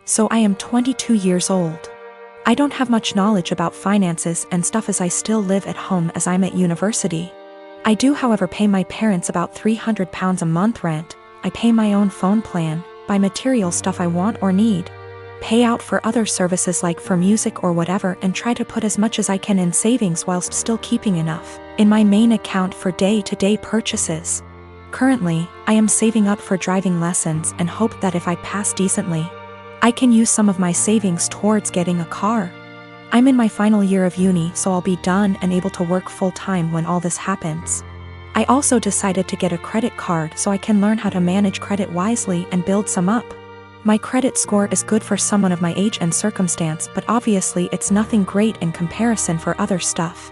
So I am 22 years old. I don't have much knowledge about finances and stuff as I still live at home as I'm at university. I do however pay my parents about £300 a month rent, I pay my own phone plan, buy material stuff I want or need, pay out for other services like for music or whatever, and try to put as much as I can in savings whilst still keeping enough in my main account for day-to-day purchases. Currently, I am saving up for driving lessons and hope that if I pass decently, I can use some of my savings towards getting a car. I'm in my final year of uni, so I'll be done and able to work full-time when all this happens. I also decided to get a credit card so I can learn how to manage credit wisely and build some up. My credit score is good for someone of my age and circumstance, but obviously it's nothing great in comparison for other stuff.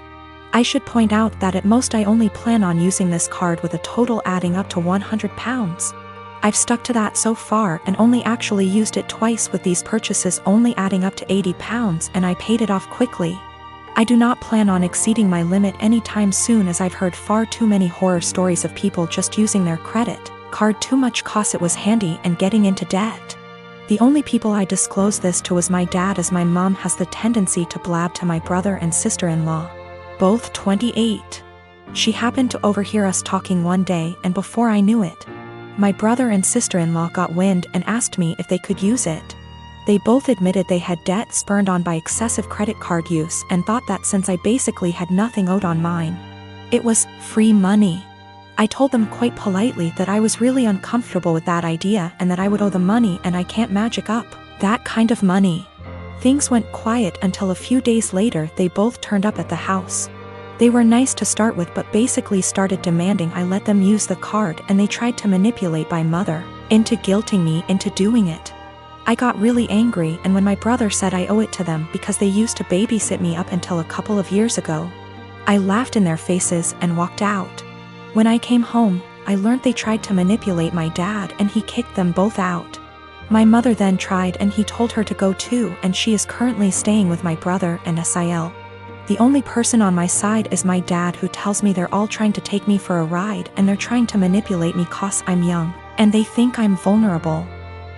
I should point out that at most I only plan on using this card with a total adding up to £100. I've stuck to that so far and only actually used it twice, with these purchases only adding up to £80, and I paid it off quickly. I do not plan on exceeding my limit anytime soon, as I've heard far too many horror stories of people just using their credit card too much cause it was handy and getting into debt. The only people I disclose this to was my dad, as my mom has the tendency to blab to my brother and sister-in-law, both 28. She happened to overhear us talking one day, and before I knew it, my brother and sister-in-law got wind and asked me if they could use it. They both admitted they had debt spurred on by excessive credit card use and thought that since I basically had nothing owed on mine, it was free money. I told them quite politely that I was really uncomfortable with that idea and that I would owe the money and I can't magic up that kind of money. Things went quiet until a few days later they both turned up at the house. They were nice to start with, but basically started demanding I let them use the card, and they tried to manipulate my mother into guilting me into doing it. I got really angry, and when my brother said I owe it to them because they used to babysit me up until a couple of years ago, I laughed in their faces and walked out. When I came home, I learned they tried to manipulate my dad and he kicked them both out. My mother then tried and he told her to go too, and she is currently staying with my brother and Sil. The only person on my side is my dad, who tells me they're all trying to take me for a ride and they're trying to manipulate me cause I'm young and they think I'm vulnerable.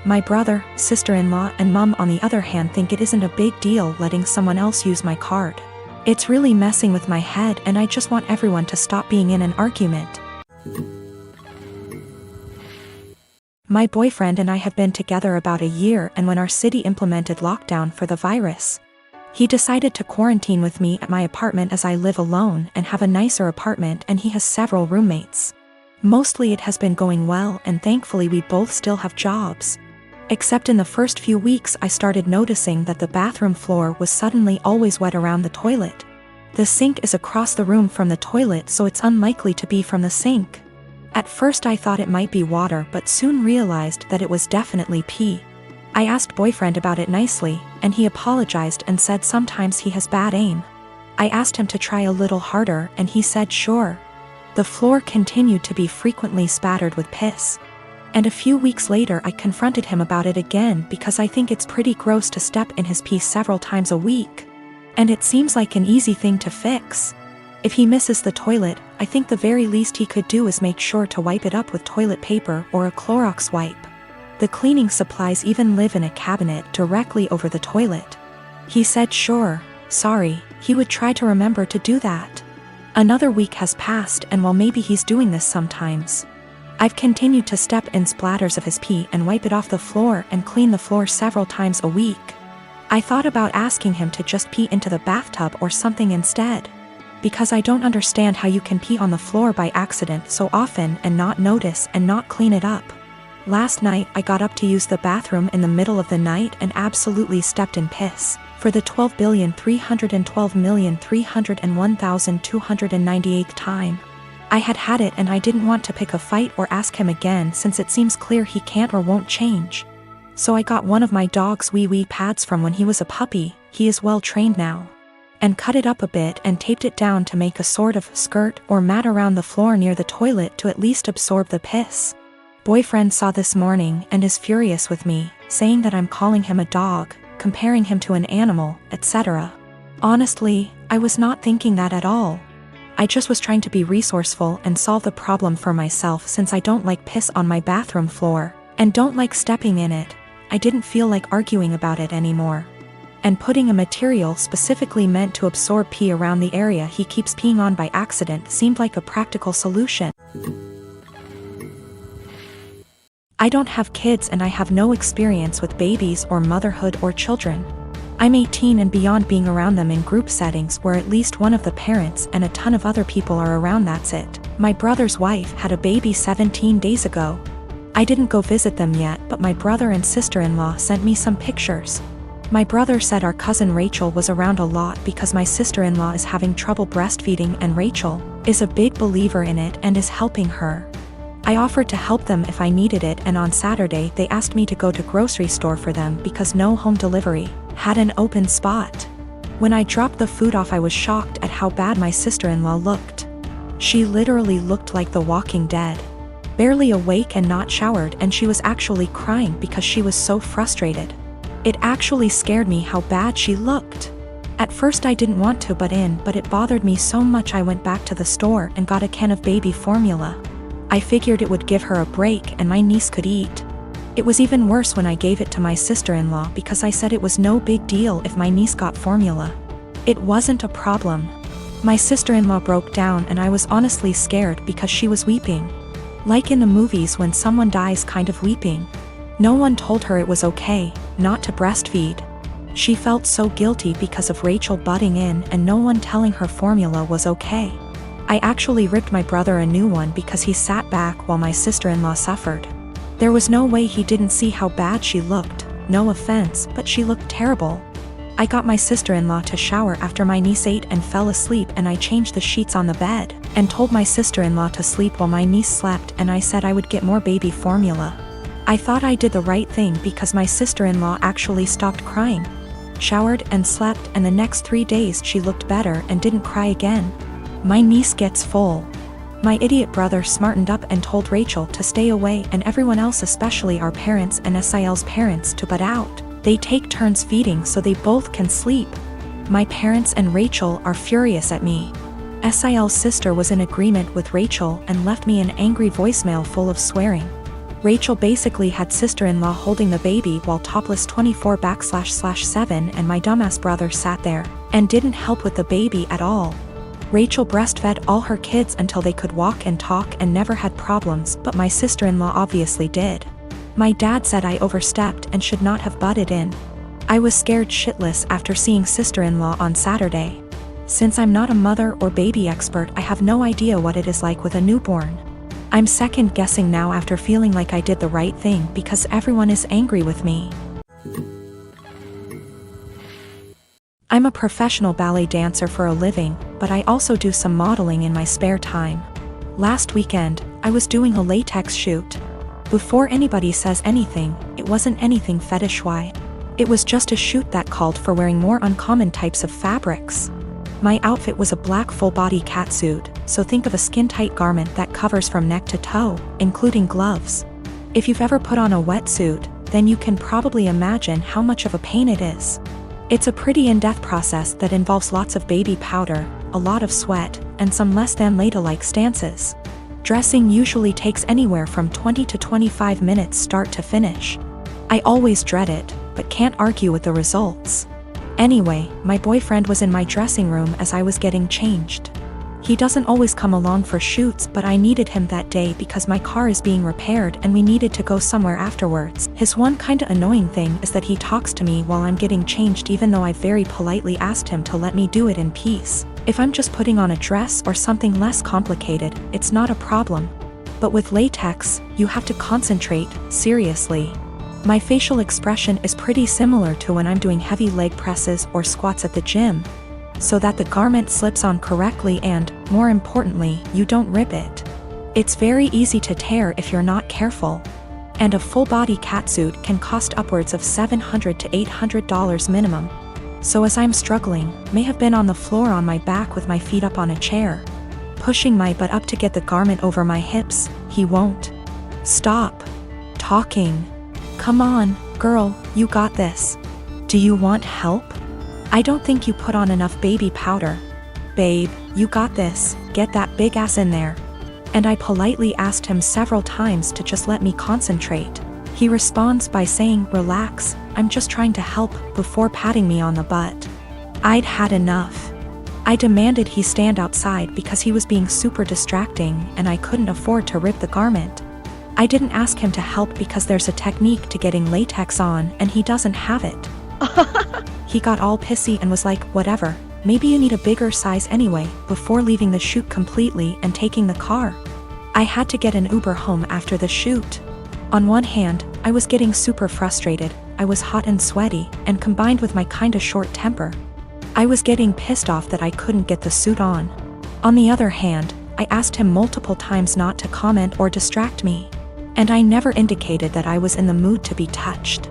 My brother, sister-in-law and mom on the other hand think it isn't a big deal letting someone else use my card. It's really messing with my head, and I just want everyone to stop being in an argument. My boyfriend and I have been together about a year, and when our city implemented lockdown for the virus, he decided to quarantine with me at my apartment, as I live alone and have a nicer apartment and he has several roommates. Mostly it has been going well, and thankfully we both still have jobs. Except in the first few weeks I started noticing that the bathroom floor was suddenly always wet around the toilet. The sink is across the room from the toilet, so it's unlikely to be from the sink. At first I thought it might be water, but soon realized that it was definitely pee. I asked boyfriend about it nicely, and he apologized and said sometimes he has bad aim. I asked him to try a little harder and he said sure. The floor continued to be frequently spattered with piss. And a few weeks later I confronted him about it again, because I think it's pretty gross to step in his pee several times a week. And it seems like an easy thing to fix. If he misses the toilet, I think the very least he could do is make sure to wipe it up with toilet paper or a Clorox wipe. The cleaning supplies even live in a cabinet directly over the toilet. He said sure, sorry, he would try to remember to do that. Another week has passed, and while maybe he's doing this sometimes, I've continued to step in splatters of his pee and wipe it off the floor and clean the floor several times a week. I thought about asking him to just pee into the bathtub or something instead, because I don't understand how you can pee on the floor by accident so often and not notice and not clean it up. Last night I got up to use the bathroom in the middle of the night and absolutely stepped in piss for the 12,312,301,298th time. I had it, and I didn't want to pick a fight or ask him again, since it seems clear he can't or won't change. So I got one of my dog's wee pads from when he was a puppy, he is well trained now, and cut it up a bit and taped it down to make a sort of skirt or mat around the floor near the toilet to at least absorb the piss. Boyfriend saw this morning and is furious with me, saying that I'm calling him a dog, comparing him to an animal, etc. Honestly, I was not thinking that at all. I just was trying to be resourceful and solve the problem for myself, since I don't like piss on my bathroom floor, and don't like stepping in it. I didn't feel like arguing about it anymore. And putting a material specifically meant to absorb pee around the area he keeps peeing on by accident seemed like a practical solution. I don't have kids and I have no experience with babies or motherhood or children. I'm 18 and beyond being around them in group settings where at least one of the parents and a ton of other people are around. That's it. My brother's wife had a baby 17 days ago. I didn't go visit them yet, but my brother and sister-in-law sent me some pictures. My brother said our cousin Rachel was around a lot because my sister-in-law is having trouble breastfeeding and Rachel is a big believer in it and is helping her. I offered to help them if I needed it, and on Saturday they asked me to go to grocery store for them because no home delivery had an open spot. When I dropped the food off, I was shocked at how bad my sister-in-law looked. She literally looked like the Walking Dead. Barely awake and not showered, and she was actually crying because she was so frustrated. It actually scared me how bad she looked. At first I didn't want to butt in, but it bothered me so much I went back to the store and got a can of baby formula. I figured it would give her a break and my niece could eat. It was even worse when I gave it to my sister-in-law because I said it was no big deal if my niece got formula. It wasn't a problem. My sister-in-law broke down and I was honestly scared because she was weeping. Like in the movies when someone dies, kind of weeping. No one told her it was okay not to breastfeed. She felt so guilty because of Rachel butting in and no one telling her formula was okay. I actually ripped my brother a new one because he sat back while my sister-in-law suffered. There was no way he didn't see how bad she looked. No offense, but she looked terrible. I got my sister-in-law to shower after my niece ate and fell asleep, and I changed the sheets on the bed and told my sister-in-law to sleep while my niece slept, and I said I would get more baby formula. I thought I did the right thing because my sister-in-law actually stopped crying, showered and slept, and the next 3 days she looked better and didn't cry again. My niece gets full. My idiot brother smartened up and told Rachel to stay away, and everyone else, especially our parents and SIL's parents, to butt out. They take turns feeding so they both can sleep. My parents and Rachel are furious at me. SIL's sister was in agreement with Rachel and left me an angry voicemail full of swearing. Rachel basically had sister-in-law holding the baby while topless 24/7, and my dumbass brother sat there and didn't help with the baby at all. Rachel breastfed all her kids until they could walk and talk and never had problems, but my sister-in-law obviously did. My dad said I overstepped and should not have butted in. I was scared shitless after seeing sister-in-law on Saturday. Since I'm not a mother or baby expert, I have no idea what it is like with a newborn. I'm second guessing now after feeling like I did the right thing because everyone is angry with me. I'm a professional ballet dancer for a living, but I also do some modeling in my spare time. Last weekend, I was doing a latex shoot. Before anybody says anything, it wasn't anything fetish-wise. It was just a shoot that called for wearing more uncommon types of fabrics. My outfit was a black full-body catsuit, so think of a skin-tight garment that covers from neck to toe, including gloves. If you've ever put on a wetsuit, then you can probably imagine how much of a pain it is. It's a pretty in-depth process that involves lots of baby powder, a lot of sweat, and some less than ladylike stances. Dressing usually takes anywhere from 20 to 25 minutes start to finish. I always dread it, but can't argue with the results. Anyway, my boyfriend was in my dressing room as I was getting changed. He doesn't always come along for shoots, but I needed him that day because my car is being repaired and we needed to go somewhere afterwards. His one kinda annoying thing is that he talks to me while I'm getting changed, even though I very politely asked him to let me do it in peace. If I'm just putting on a dress or something less complicated, it's not a problem. But with latex, you have to concentrate, seriously. My facial expression is pretty similar to when I'm doing heavy leg presses or squats at the gym, so that the garment slips on correctly and, more importantly, you don't rip it. It's very easy to tear if you're not careful. And a full-body catsuit can cost upwards of $700 to $800 minimum. So as I'm struggling, may have been on the floor on my back with my feet up on a chair, pushing my butt up to get the garment over my hips, he won't stop talking. Come on, girl, you got this. Do you want help? I don't think you put on enough baby powder. Babe, you got this, get that big ass in there. And I politely asked him several times to just let me concentrate. He responds by saying, "Relax, I'm just trying to help," before patting me on the butt. I'd had enough. I demanded he stand outside because he was being super distracting and I couldn't afford to rip the garment. I didn't ask him to help because there's a technique to getting latex on and he doesn't have it. He got all pissy and was like, "Whatever, maybe you need a bigger size anyway," before leaving the shoot completely and taking the car. I had to get an Uber home after the shoot. On one hand, I was getting super frustrated, I was hot and sweaty, and combined with my kinda short temper, I was getting pissed off that I couldn't get the suit on. On the other hand, I asked him multiple times not to comment or distract me. And I never indicated that I was in the mood to be touched.